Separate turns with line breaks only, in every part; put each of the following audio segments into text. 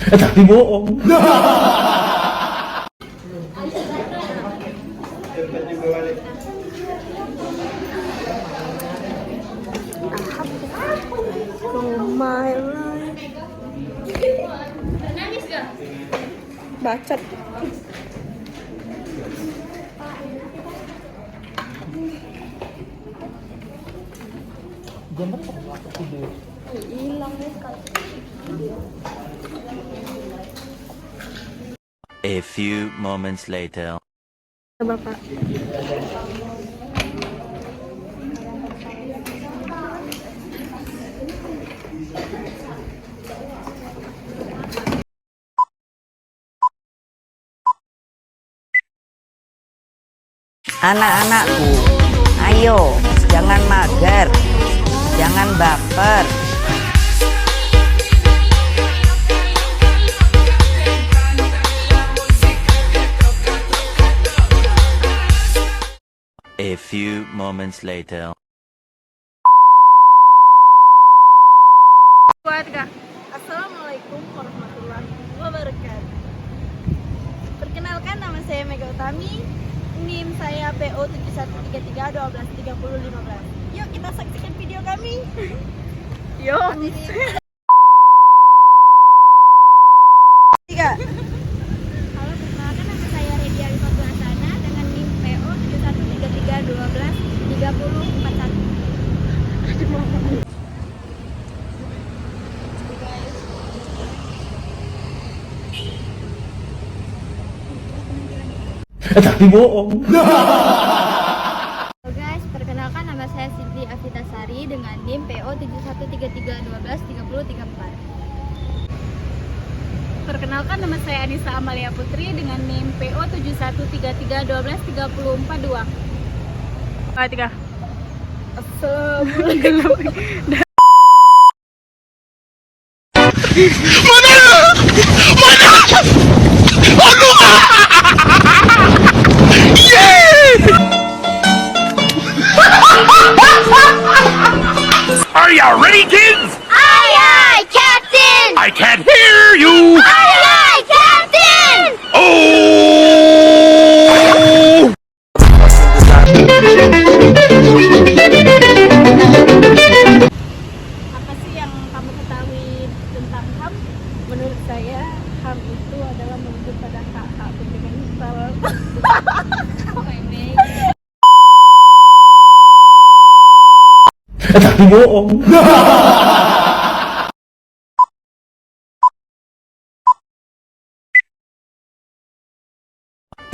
Tapi bohong.
My life. Bacot. Hilang ya sekali.
A few moments later.
Bapak.
Anak-anakku, ayo, jangan mager, jangan baper.
A few moments later.
Assalamualaikum warahmatullahi wabarakatuh. Perkenalkan, nama saya Mega Utami. NIM saya PO 7133123015. Yuk kita saksikan video kami. Yuk. Tiga.
Halo, perkenalkan nama saya Redia Arifatu Asana dengan NIM PO 7133123041.
Tapi bohong.
Halo guys, perkenalkan nama saya Siti Afitasari dengan NIM PO 7133123034.
Perkenalkan, nama saya Anissa Amalia Putri dengan NIM PO 7133123042. Tiga.
Assalamualaikum.
Are you ready, kids?
Aye, aye, Captain!
I can't hear you.
Aye, aye, Captain!
Oh!
Apa sih yang kamu ketahui tentang HAM? Menurut saya, HAM itu adalah merujuk pada hak-hak fundamental.
Tapi bohong.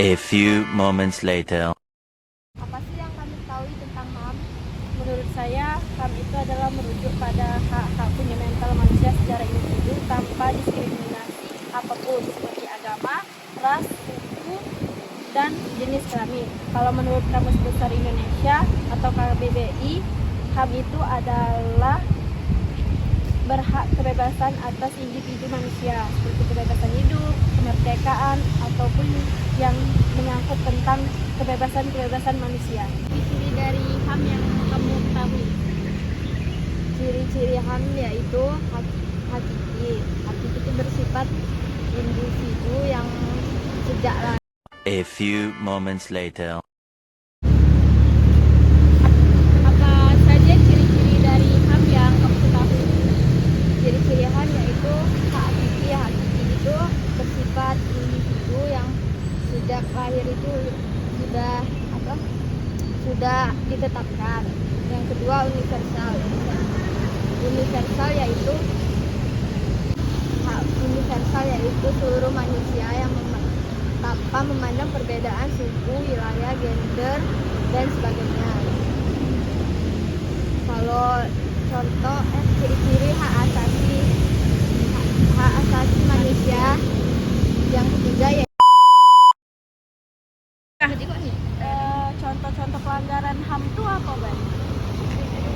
A few moments later.
Apa sih yang kamu ketahui tentang HAM? Menurut saya, HAM itu adalah merujuk pada hak-hak fundamental manusia secara individu tanpa diskriminasi apapun seperti agama, ras, suku, dan jenis kelamin. Kalau menurut Kamus Besar Indonesia atau KBBI, HAM itu adalah berhak kebebasan atas individu manusia seperti kebebasan hidup, kemerdekaan, ataupun yang menyangkut tentang kebebasan manusia.
Ciri-ciri dari HAM yang kamu ketahui?
Ciri-ciri HAM yaitu hakiki. Hakiki itu bersifat individu yang sejak lahir.
A few moments later.
Apa saja ciri-ciri dari HAM yang kamu ketahui?
Ciri-ciri HAM yaitu hak hakiki. Hakiki itu bersifat individu yang sejak lahir itu sudah ditetapkan. Yang kedua, universal. Universal yaitu hak universal yaitu seluruh manusia yang tanpa memandang perbedaan suku, wilayah, gender, dan sebagainya. Kalau contoh ciri-ciri hak asasi manusia yang ketiga ya contoh-contoh pelanggaran HAM itu apa, Bang?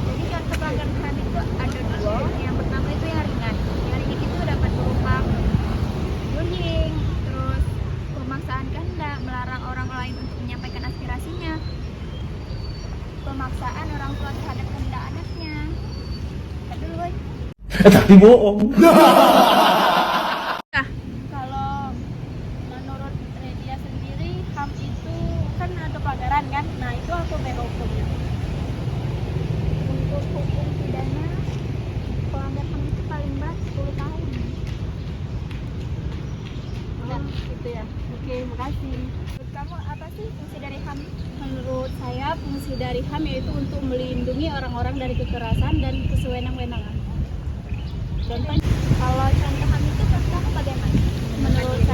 Jadi contoh pelanggaran HAM itu ada dua. Yang pertama itu yang ringan. Yang ringan itu dapat berupa bullying, terus pemaksaan kehendak, melarang orang lain untuk menyampaikan aspirasinya, pemaksaan orang tua terhadap kehendak anaknya. Tapi dulu, Boy.
Tapi bohong.
pelanggaran kan. Nah itu aku hukumnya.
Untuk hukum pidana pelanggar HAM itu paling berat 10 tahun.
Nah gitu ya. Oke, makasih.
Menurut kamu apa sih fungsi dari HAM?
Menurut saya fungsi dari HAM yaitu untuk melindungi orang-orang dari kekerasan dan kesewenang-wenangan. Contoh,
Kalau contoh HAM itu menurut kamu bagaimana?
menurut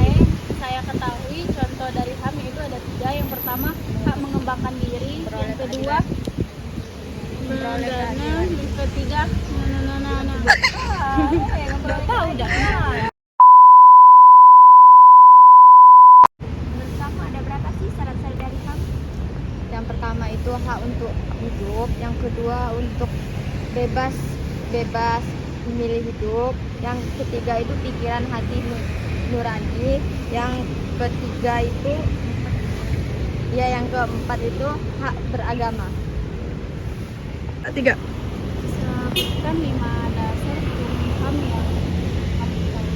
saya ketahui contoh dari HAM itu ada 3. Yang pertama, hak mengembangkan diri. Yang kedua, dana. Yang ketiga, nggak tahu dah.
Menurut kamu ada berapa sih syarat-syarat dari HAM?
Yang pertama itu hak untuk hidup, yang kedua untuk bebas memilih hidup, yang ketiga itu pikiran hati nurani, yang ketiga itu yang keempat itu hak beragama.
Sebutkan 5 dasar hukum HAM yang kami tahu.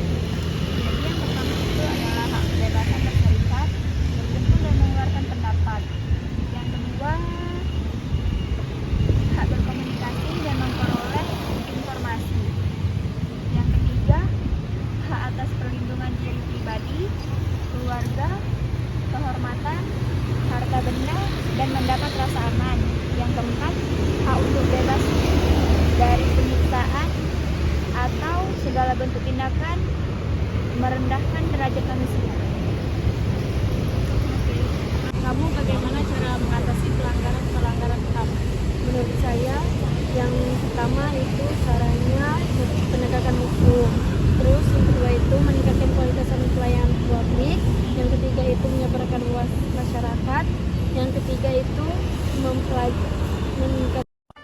Jadi yang pertama itu adalah hak kebebasan berserikat, berkumpul dan mengeluarkan pendapat. Yang kedua, hak berkomunikasi dan memperoleh informasi. Yang ketiga, hak atas perlindungan diri pribadi, keluarga, kehormatan, harta benda, dan mendapat rasa aman. Yang keempat, hak untuk bebas dari penyiksaan atau segala bentuk tindakan merendahkan derajat manusia.
Kamu bagaimana cara mengatasi pelanggaran HAM? Menurut saya, yang pertama itu caranya penegakan hukum. Terus yang kedua itu meningkatkan kualitas pelayanan publik. Yang ketiga itu menyebarkan luas masyarakat. Yang ketiga itu meningkatkan.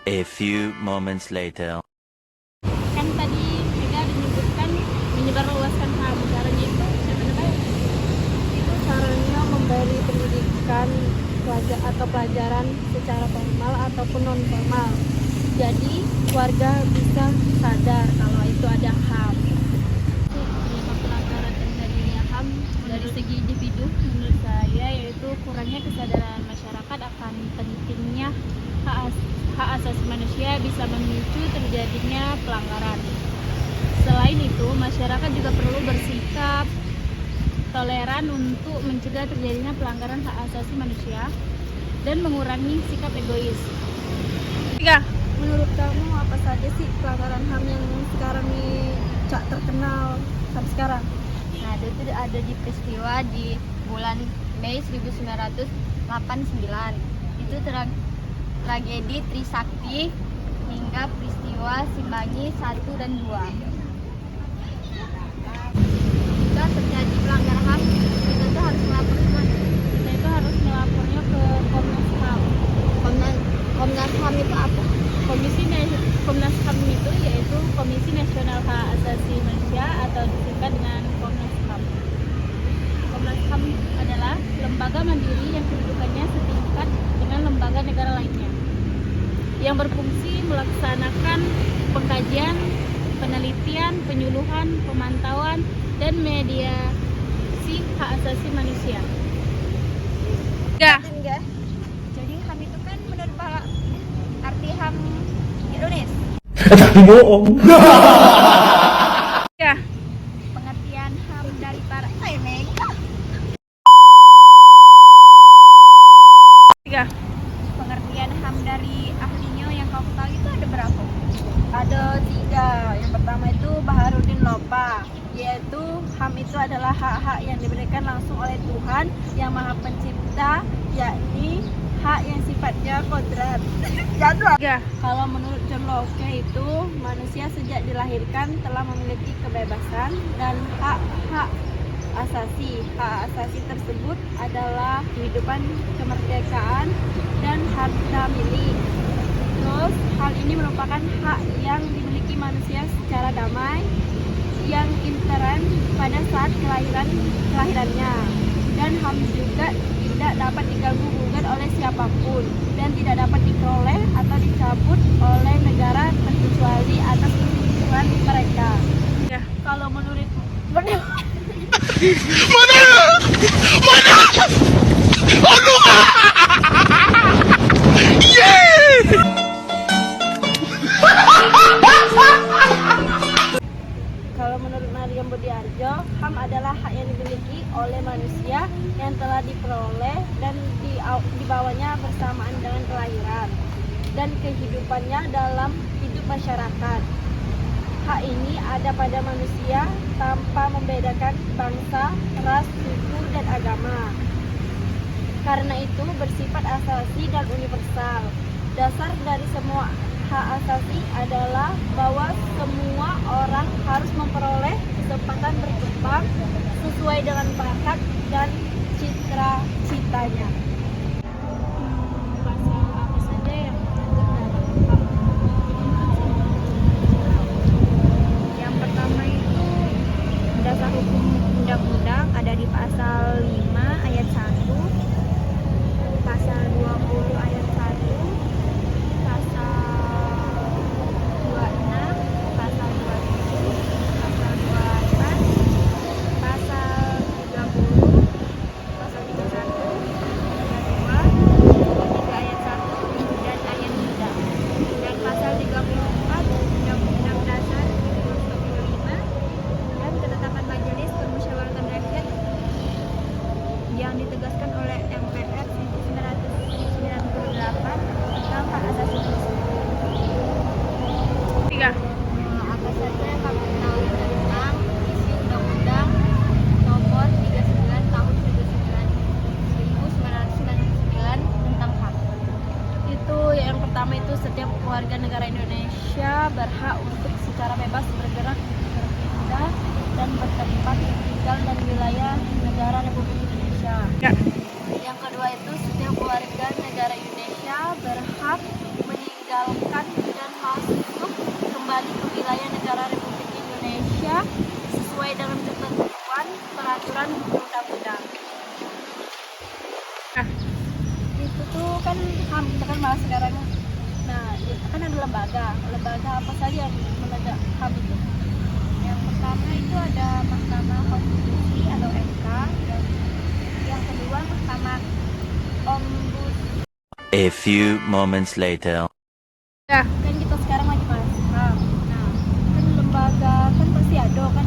A few moments later.
Kan tadi Mega menyebutkan menyebarluaskan HAM. Caranya itu sebenarnya itu caranya memberi pendidikan atau pelajaran secara formal ataupun non formal. Jadi warga bisa sadar kalau itu ada HAM. Penyebab pelanggaran terjadinya HAM dari segi individu menurut saya yaitu kurangnya kesadaran masyarakat akan pentingnya hak asasi manusia bisa memicu terjadinya pelanggaran. Selain itu, masyarakat juga perlu bersikap toleran untuk mencegah terjadinya pelanggaran hak asasi manusia dan mengurangi sikap egois. 3.
Menurut kamu apa saja sih pelanggaran HAM yang sekarang nih terkenal sampai sekarang?
Nah, itu ada di peristiwa di bulan Mei 1989. Itu tragedi Trisakti hingga peristiwa Simbangi 1 dan 2. Jika terjadi pelanggaran HAM, kita tuh harus melapor ke mana?
Kita itu harus melapornya ke Komnas HAM.
Komnas HAM itu apa?
Komnas HAM itu yaitu Komisi Nasional Hak Asasi Manusia atau disingkat dengan Komnas HAM. Komnas HAM adalah lembaga mandiri yang kedudukannya setingkat dengan lembaga negara lainnya, yang berfungsi melaksanakan pengkajian, penelitian, penyuluhan, pemantauan, dan mediasi hak asasi manusia. 3.
Jadi HAM itu kan menurut Pak arti HAM Indonesia.
Tapi bohong.
3.
Pengertian HAM dari para pengertian HAM dari ahlinya yang kau tahu itu ada berapa?
Ada 3. Yang pertama itu Baharudin Lopa, yaitu HAM itu adalah hak-hak yang diberikan langsung oleh Tuhan yang Maha Pencipta, yakni hak yang sifatnya kodrat.
3.
Kalau menurut John Locke itu manusia sejak dilahirkan telah memiliki kebebasan dan hak-hak asasi. Hak asasi tersebut adalah kehidupan, kemerdekaan, dan harta milik. Terus hal ini merupakan hak yang dimiliki manusia secara damai, yang intern pada saat kelahirannya, dan HAM juga tidak dapat diganggu gugat oleh siapapun dan tidak dapat diperoleh atau dicabut oleh negara terkecuali atas kebutuhan mereka.
Ya.
Kalau menurut
Mana?
oleh manusia yang telah diperoleh dan dibawanya bersamaan dengan kelahiran dan kehidupannya dalam hidup masyarakat. Hak ini ada pada manusia tanpa membedakan bangsa, ras, suku, dan agama. Karena itu bersifat asasi dan universal. Dasar dari semua hak asasi adalah bahwa semua orang harus memperoleh kesempatan berkembang sesuai dengan bakat dan cita-citanya.
Pasal apa saja yang mengatur dalam hak?
Yang pertama itu dasar hukum undang-undang ada di pasal 5 ayat 1, pasal 20 ayat 1, pasal 26, pasal 27, pasal 28, pasal 30, pasal 31, 32, 23 ayat 1, dan ayat 3. Dan pasal 34 Undang-Undang Dasar 1945 dan ketetapan Majelis Permusyawaratan Rakyat yang ditegaskan oleh MPR 1998 tentang hak asasi manusia. Apa saja yang kamu ketahui tentang isi Undang-Undang Nomor 39 Tahun 1999 tentang hak?
Itu yang pertama itu setiap warga negara Indonesia berhak untuk secara bebas bergerak, berpindah, dan bertempat tinggal dan wilayah negara Republik Indonesia. Yang kedua itu setiap warga negara Indonesia berhak meninggalkan dan masuk kembali ke wilayah negara Republik Indonesia sesuai dengan ketentuan peraturan undang-undang. Itu tuh kan HAM, kita kan malah sekarang. Nah, itu kan ada lembaga apa saja yang menegak HAM itu?
Yang pertama itu ada Mahkamah Konstitusi atau MK, dan yang kedua Mahkamah Ombudsman.
A few moments later.
Kan kita sekarang lagi bahas HAM. Nah, kan lembaga kan pasti ada kan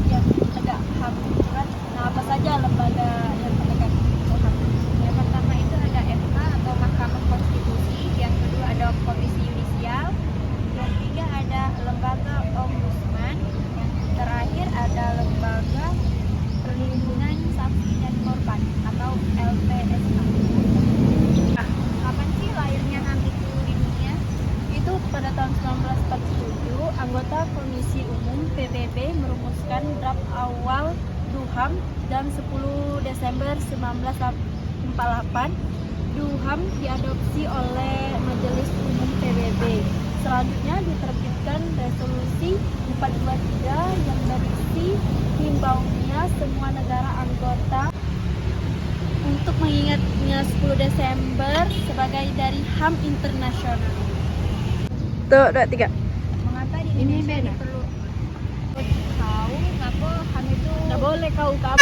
yang menegak HAM itu kan. Nah, apa saja lembaga yang menegak HAM?
Yang pertama itu ada MK atau Mahkamah Konstitusi, yang kedua ada Komisi Yudisial, yang ketiga ada Lembaga Ombudsman, yang terakhir ada Lembaga Perlindungan Saksi dan Korban atau LPSK. Kapan sih lahirnya HAM itu di dunia?
Itu pada tahun 1947, anggota Komisi Umum PBB merumuskan draft awal DUHAM dan 10 Desember 1948 DUHAM diadopsi oleh Majelis Umum PBB. Selanjutnya diterbitkan Resolusi 423 yang berisi himbauannya semua negara anggota untuk mengingatnya 10 Desember sebagai dari HAM internasional. Tuh, 2, 3.
Mengapa di Indonesia perlu tahu ngapa HAM itu
Nggak boleh kau apa.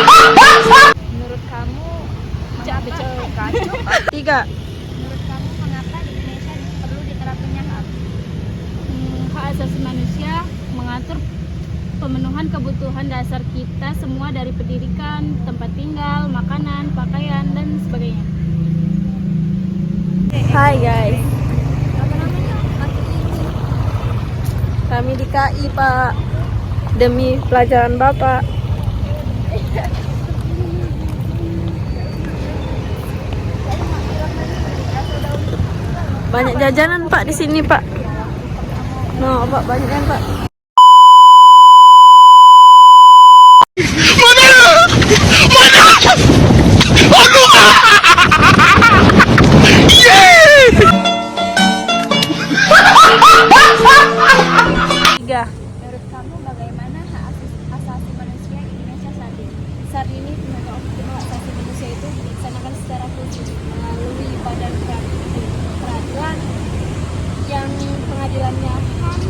menurut kamu
Kacau. 3.
menurut kamu mengapa di Indonesia perlu diterapkannya HAM?
Hak asasi manusia mengatur pemenuhan kebutuhan dasar kita semua dari pendidikan, tempat tinggal, makanan, pakaian, dan sebagainya.
Hai guys,
Apa namanya?
kami di KI Pak, demi pelajaran Bapak. Banyak jajanan Pak di sini Pak. No Pak, banyak kan Pak. Tiga.
Menurut kamu bagaimana hak asasi manusia di Indonesia saat ini?
Saat ini tenaga optimal hak asasi manusia itu dilaksanakan secara khusus melalui badan peradilan yang pengadilannya HAM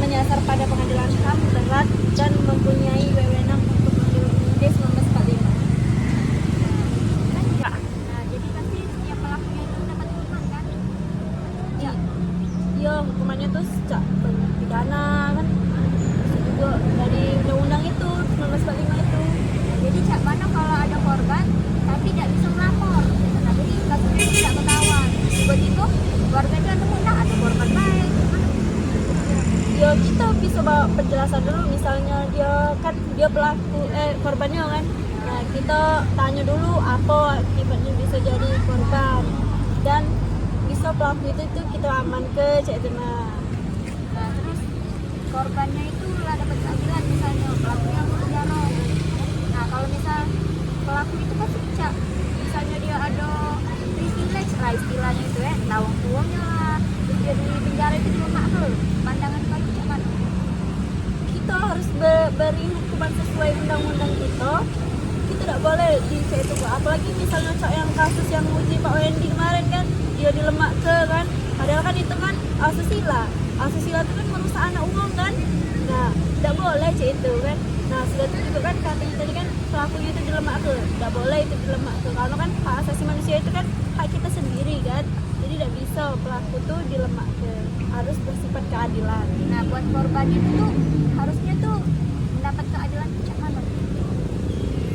menyasar pada pengadilan HAM berat dan mempunyai wewenang untuk mengambil UUD 1945.
Nah, jadi pasti setiap pelakunya itu dapat hukuman kan?
dia hukumannya tuh cak pidana kan, terus juga dari undang-undang itu 1945 itu.
Jadi cak mana kalau ada korban tapi tidak bisa melapor, nah jadi kasusnya tidak ketahuan, tiba-tiba keluarga itu ada korban lain.
Ya kita bisa bawa penjelasan dulu, misalnya dia pelaku korbannya kan. Nah kita tanya dulu apa akibatnya bisa jadi korban, dan bisa pelaku itu kita aman ke cek itu.
Nah terus korbannya itu lah dapat keadilan, misalnya pelakunya penjara. Nah kalau misal pelaku itu kan cak, misalnya dia ada privilege lah istilahnya itu ya, tawang tuanya lah, terus dia di penjara itu cuma makhluk. Pandangan kalau cak mana?
Kita harus beri hukuman sesuai undang-undang kita tidak boleh dicek itu, apalagi misalnya cak yang kasus yang uji Pak Wendy kemarin kan, dia dilemak ke kan, padahal kan itu kan asusila itu kan merusak anak umum kan. Nah tidak boleh cek itu kan. Nah sudah itu juga kan katanya tadi kan pelakunya itu dilemak ke, tidak boleh itu dilemak ke, karena kan hak asasi manusia itu kan hak kita sendiri kan, jadi tidak bisa pelaku tuh dilemak ke, harus bersifat keadilan.
Nah buat korban itu tuh harusnya tuh mendapat keadilan cak mana?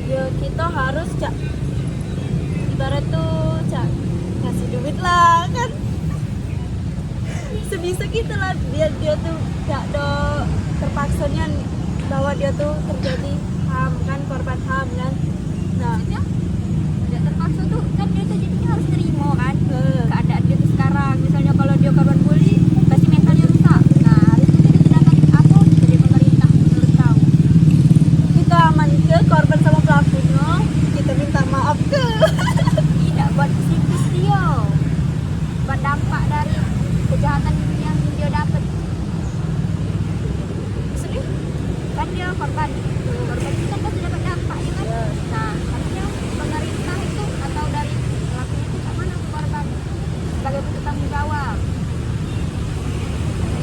Ya kita harus cak ibarat tuh cak kasih duit lah kan, sebisa kita lah, dia tuh gak do terpaksanya bahwa dia tuh terjadi HAM kan, korban HAM kan. Nah
Maksudnya tidak terpaksa tuh kan dia tuh jadinya harus terima kan keadaan dia tuh sekarang. Misalnya kalau dia korban bully pasti mentalnya rusak. Nah harusnya dia tindakan apa dari pemerintah menurut kau?
kita aman ke korban sama pelakunya, kita minta maaf ke
Tidak buat psikis dia, buat dampak dari kejahatan yang dia dapat.
maksudnya
Kan dia korban itu kan pasti dapat dampak ya kan. Nah harusnya pemerintah itu atau dari pelakunya itu tak mana korban sebagai bentuk tanggung jawab.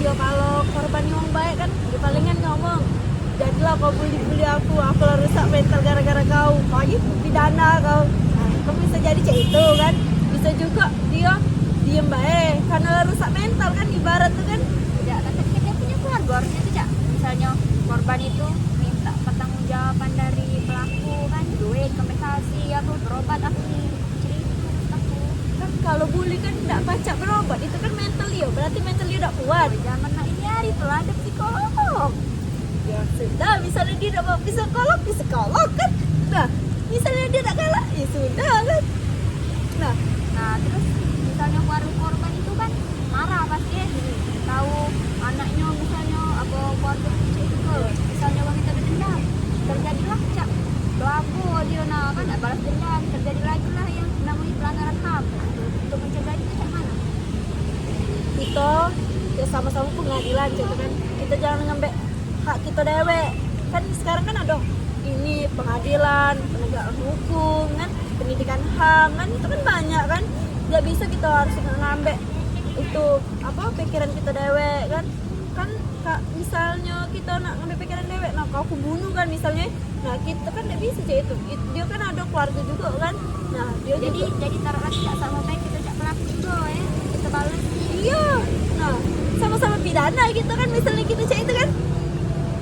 ya kalau korbannya orang baik kan dia palingan ngomong, jadilah kau bully aku lah rusak mental gara-gara kau lagi pidana kau. Nah kau bisa jadi cek itu kan, bisa juga dia diem baik karena rusak mental kan, ibarat tuh kan.
Tidak kan dia punya keluarga harusnya tidak, misalnya korban itu minta pertanggungjawaban dari pelaku kan, duit kompensasi aku berobat aku nih jadi itu aku
Kan kalau bully kan tidak pacak berobat, itu kan mental dia, berarti mental dia tidak kuat.
zaman ini hari telah ada psikolog.
Ya sudah, misalnya dia tidak mau psikolog kan. Nah misalnya dia tidak kalah, ya sudah kan.
Nah terus misalnya keluarga korban itu kan marah pasti ya, tahu anaknya misalnya apa keluarga itu misalnya wanita dendam, terjadilah cak pelaku dia nah kan balas dendam, terjadi lagi lah yang namanya pelanggaran HAM. Untuk mencegah itu cak mana?
Kita ya sama-sama pengadilan gitu kan, kita jangan ngambil hak kita dewe kan. Sekarang kan ada ini pengadilan, penegakan hukum kan, pendidikan HAM kan, itu kan banyak kan. Nggak bisa kita harus ngambil itu apa pikiran kita dewe kan. Kak, misalnya kita nak ngambil pikiran dewe, nah kau bunuh kan misalnya, nah kita kan nggak bisa cek itu. Dia kan ada keluarga juga kan. Nah dia
Jadi
juga,
taruhlah tidak sama baik kita cak pelaku juga ya, kita balas.
iya, nah sama-sama pidana gitu kan misalnya kita cek itu kan.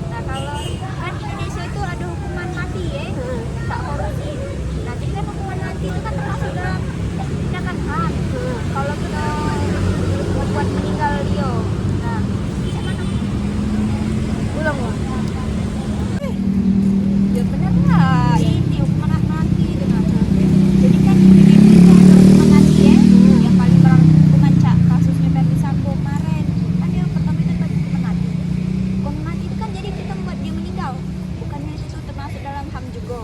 Nah kalau kan Indonesia itu ada hukuman mati ya, tak korupsi. Nah jadi kan hukuman mati itu kan termasuk dalam tindakan HAM. Kalau kita membuat meninggal dia, nah gimana?
Ulang lah.
Ya benar nggak ini hukuman mati itu nah. Jadi kan Indonesia itu ada hukuman mati ya, yang paling berat hukuman cak kasusnya Verdi Sambo kemarin. Kan dia pertama itu tadi hukuman mati. Hukuman mati itu kan jadi kita membuat dia meninggal, bukannya itu termasuk dalam HAM juga.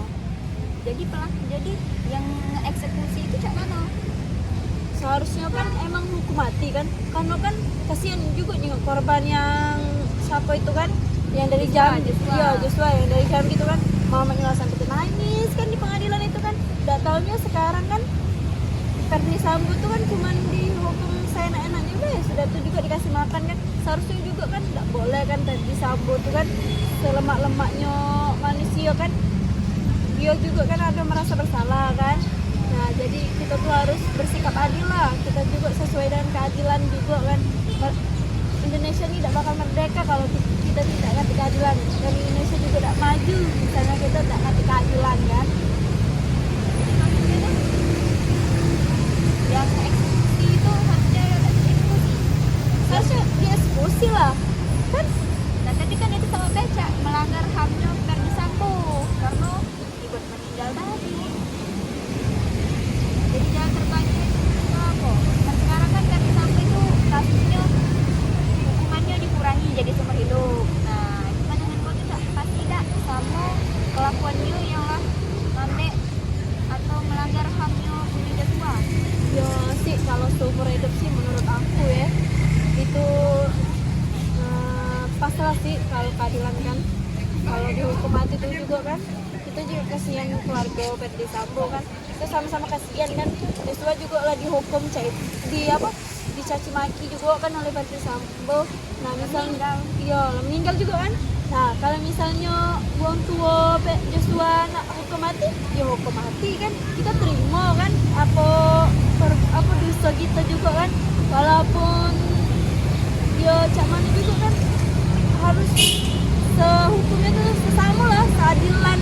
Jadi jadi yang eksekusi itu cak mana?
Seharusnya kan emang hukum mati kan, karena kan kasihan juga nih korban yang siapa itu kan, yang dari jam Joshua yang dari jam gitu kan, mamanya sampai nangis kan di pengadilan itu kan. Nggak taunya sekarang kan Verdi Sambo tuh kan cuman dihukum seenak-enaknya udah ya, sudah tuh juga dikasih makan kan. Seharusnya juga kan nggak boleh kan Verdi Sambo tuh kan selemak-lemaknya manusia kan, dia juga kan ada merasa bersalah kan. Nah jadi kita tuh harus bersikap adil lah, kita juga sesuai dengan keadilan juga kan. Indonesia ini tidak bakal merdeka kalau kita tidak ngerti keadilan, dan Indonesia juga tidak maju misalnya kita tidak ngerti keadilan kan.
Yang eksekusi itu harusnya dieksekusi.
Harusnya dieksekusi lah kan.
Nah tapi kan itu sama beca melanggar HAM-nya Verdi Sambo karena dibuat meninggal tadi. Jadi jangan terbagi apa. Dan sekarang kan Verdi Sambo itu kasusnya hukumannya dikurangi jadi seumur hidup. Nah gimana dengan kau tidak pasti tidak sama kelakuannya yang lah ngambil atau melanggar HAM-nya punya Joshua.
Ya sih kalau seumur hidup sih menurut aku ya itu pas lah sih kalau keadilan kan. Kalau dihukum mati itu juga kan kita juga kasihan keluarga Verdi Sambo kan, kita sama-sama kasihan kan. Joshua juga lah dihukum dicaci maki juga kan oleh Verdi Sambo. Nah misalnya meninggal juga kan. Nah kalau misalnya buang tua Joshua nak hukum mati, ya hukum mati kan, kita terima kan apa dosa kita juga kan, walaupun ya cak mana juga kan harus sehukumnya tuh sesama lah, seadilan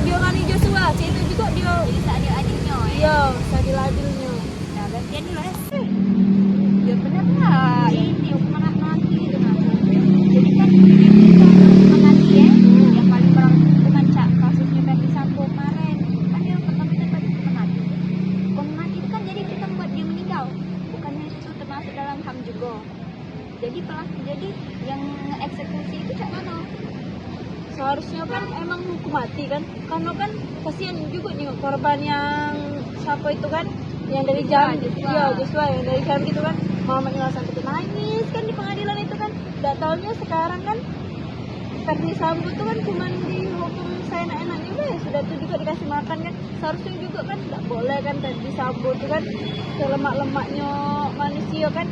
dia ngani Joshua itu juga dia
Jadi seadil-adilnya ya.
iya seadil-adilnya.
Nah gantian dulu ya. Ya benar lah ini hukuman mati itu nah. Jadi kan hukuman mati ya. Yang paling berat dengan kasusnya Verdi Sambo kemarin. Kan yang pertama itu hukuman mati. Hukuman mati itu kan jadi kita buat dia meninggal. Bukannya itu termasuk dalam HAM juga. Jadi yang eksekusi itu cak mana?
Seharusnya kan emang hukum mati kan, karena kan kasihan juga nih korban yang siapa itu kan, yang dari jam Joshua yang dari jam gitu kan, mamanya sampai nangis kan di pengadilan itu kan. Nggak taunya sekarang kan Verdi Sambo tuh kan cuman dihukum seenak-enak juga ya, sudah tuh juga dikasih makan kan. Seharusnya juga kan nggak boleh kan Verdi Sambo tuh kan selemak-lemaknya manusia kan,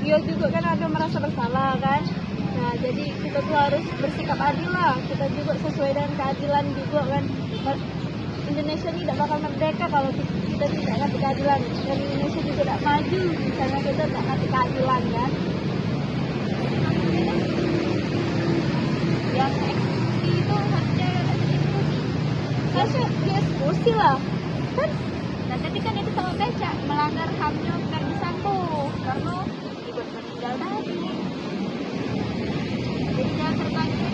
dia juga kan ada merasa bersalah kan. Nah jadi kita tuh harus bersikap adil lah, kita juga sesuai dengan keadilan juga kan. Indonesia ini tidak bakal merdeka kalau kita tidak ngerti keadilan, dan Indonesia juga tidak maju misalnya kita tidak ngerti keadilan kan.
Yang eksekusi itu harusnya dieksekusi.
Harusnya dieksekusi lah kan.
Nah tapi kan itu sama beca melanggar HAM-nya Verdi Sambo karena dibuat meninggal tadi. Jadi jangan terbagi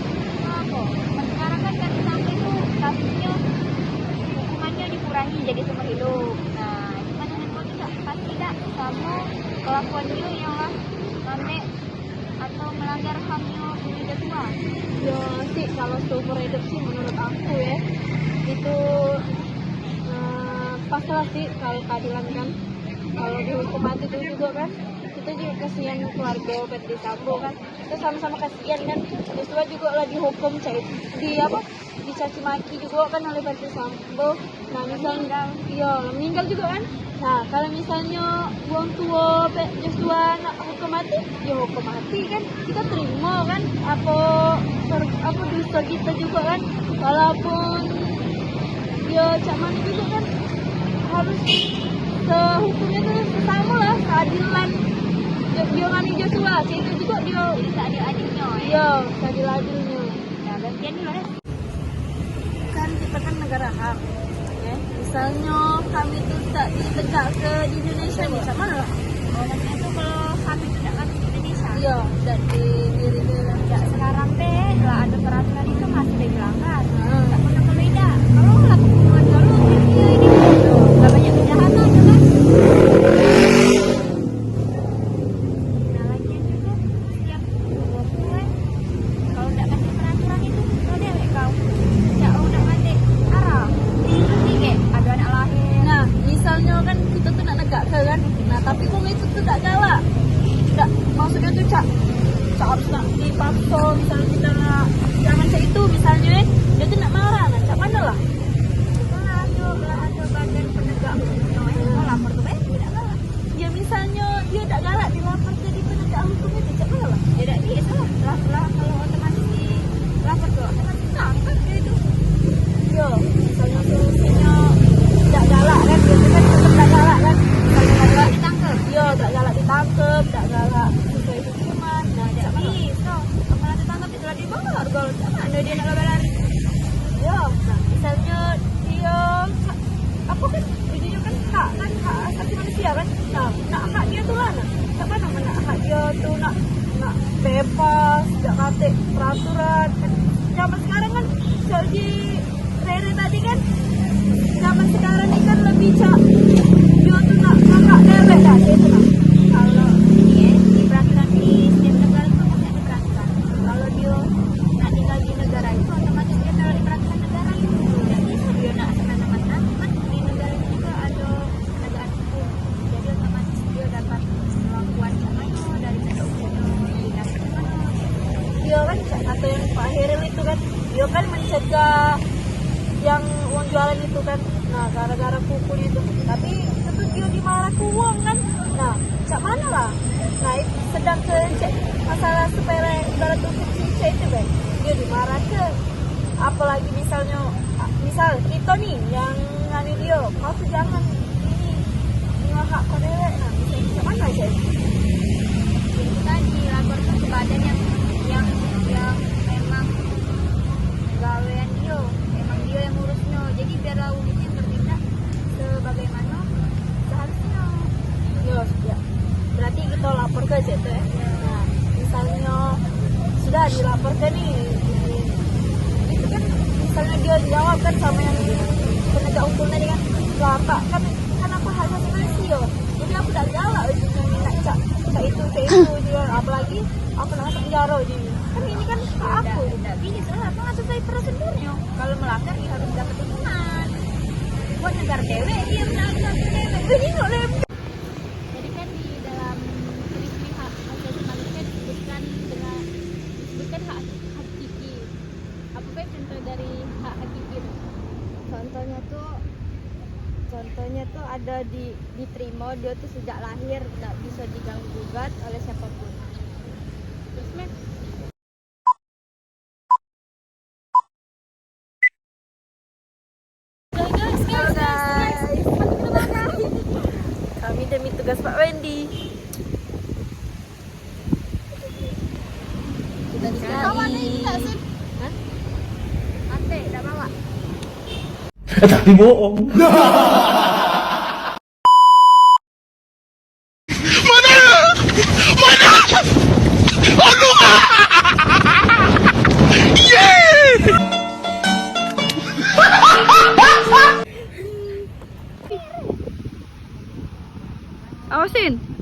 apa. Dan sekarang kan Verdi Sambo itu kasusnya hukumannya dikurangi jadi seumur hidup. Nah gimana dengan kau tidak pasti tidak sama kelakuannya yang lah ngambil atau melanggar HAM-nya punya Joshua.
Ya sih kalau seumur hidup sih menurut aku ya itu pas lah sih kalau keadilan kan. Kalau dihukum mati itu juga kan kita juga kasihan keluarga Verdi Sambo kan, kita sama-sama kasihan kan. Joshua juga lah dihukum dicaci maki juga kan oleh Verdi Sambo. Nah misalnya meninggal juga kan. Nah kalau misalnya buang tua Joshua nak hukum mati, ya hukum mati kan, kita terima kan apa dosa kita juga kan, walaupun ya cak mana juga kan harus sehukumnya tuh sesama lah, seadilan dia ngani Joshua itu juga dia
Jadi seadil-adilnya ya.
iya seadil-adilnya.
Nah gantian dulu ya.
Kan kita kan negara HAM ya, misalnya HAM itu tak ditegak ke di Indonesia nih cak mana lah.
Maksudnya tuh kalau HAM itu tidak masuk ke Indonesia.
Iya dan di
Ya sekarang deh lah ada peraturan itu masih dilanggar. Tak pernah berbeda. Kalau lah pembunuhan dulu ini nggak banyak kejahatan ya kan. Nah lagian juga setiap pembunuhan kalau tidak kasih peraturan itu kalau dia kau tidak udah mati arah tinggi ada anak lahir.
nah misalnya kan kita tuh nak negak ke kan, nah tapi kok itu tuh tak galak, tidak maksudnya tuh cak harus nak dipaksa misalnya kita nak jangan cak itu misalnya dia tuh nak marah, nah cak mana lah.
Ada badan penegak hukum kalau lapor ke baik tidak galak.
Ya misalnya dia tak galak dilapor ke di penegak hukum itu cak mana lah.
Ya tidak dia salah kalau otomatis dilapor ke otomatis tangkap dia itu.
Yo misalnya solusinya tidak galak kan, biasanya kan tetap tak galak kan, misalnya tak galak
Ditangkap.
yo tak galak
ditangkep, tak galak sesuai hukuman. Nah, tak bisa. Apalagi ditangkep itu lagi dibayar. Kalau tak mana dia nak lari. Ya, nah, misalnya dia apa kan videonya kan hak asasi manusia kan. Nah, nak hak dia tuh mana? Tak mana nak hak dia tuh nak bebas, tak kate peraturan. Kan zaman sekarang kan jadi Rere tadi kan zaman sekarang ini kan lebih dia tuh nak kakak lele dah dia tuh nak. Kalau
di peraturan di setiap negara itu pasti ada peraturan. Kalau dia nak tinggal di negara itu otomatis dia taruh di peraturan negara itu. Dan bisa dia nak semena-mena kan di negara itu juga ada penegakan hukum. Jadi otomatis dia dapat kemampuan yang mana dari negara hukumnya dinas mana.
dia kan atau yang Pak Heril itu kan dia kan mencegah yang uang jualan itu kan. Nah, gara-gara pukul itu tapi tetap dia dimarah ke uang kan. Nah, cak mana lah. Nah, itu sedang ke masalah sepele ibarat untuk cincin itu kan dia dimarah ke. Apalagi misalnya misal kita nih yang ngani dia kau tuh jangan ini hak kau lele. Nah, misalnya cak mana aja
Itu tadi laporkan ke badan yang memang gawean dia, memang dia yang ngurusnya. Jadi biarlah unitnya bertindak sebagaimana seharusnya.
ya. Berarti kita lapor ke situ ya. Nah, misalnya sudah dilaporkan nih, itu kan misalnya dia jawab kan sama yang penegak hukum tadi kan, bapak kan apa hak asasi manusia. Jadi aku tak galak nak cak itu dia, apalagi aku nak masuk penjara jadi. Kan ini kan hak aku.
Tidak bisa lah, kan sesuai prosedurnya. Kalau melanggar ya harus dapat hukuman. Buat negara dewe dia melanggar dewe. Ini nggak boleh.
Jadi kan di dalam prinsip hak asasi manusia disebutkan hak hakiki. Apa baik contoh dari hak hakiki itu?
Contohnya tuh ada diterima dia tuh sejak lahir tak bisa diganggu gugat oleh siapapun.
Terus Mek,
Kami demi tugas Pak Wendy.
kawan ini tak sih?
Ate, udah bawa.
Tapi bohong.
Awasin.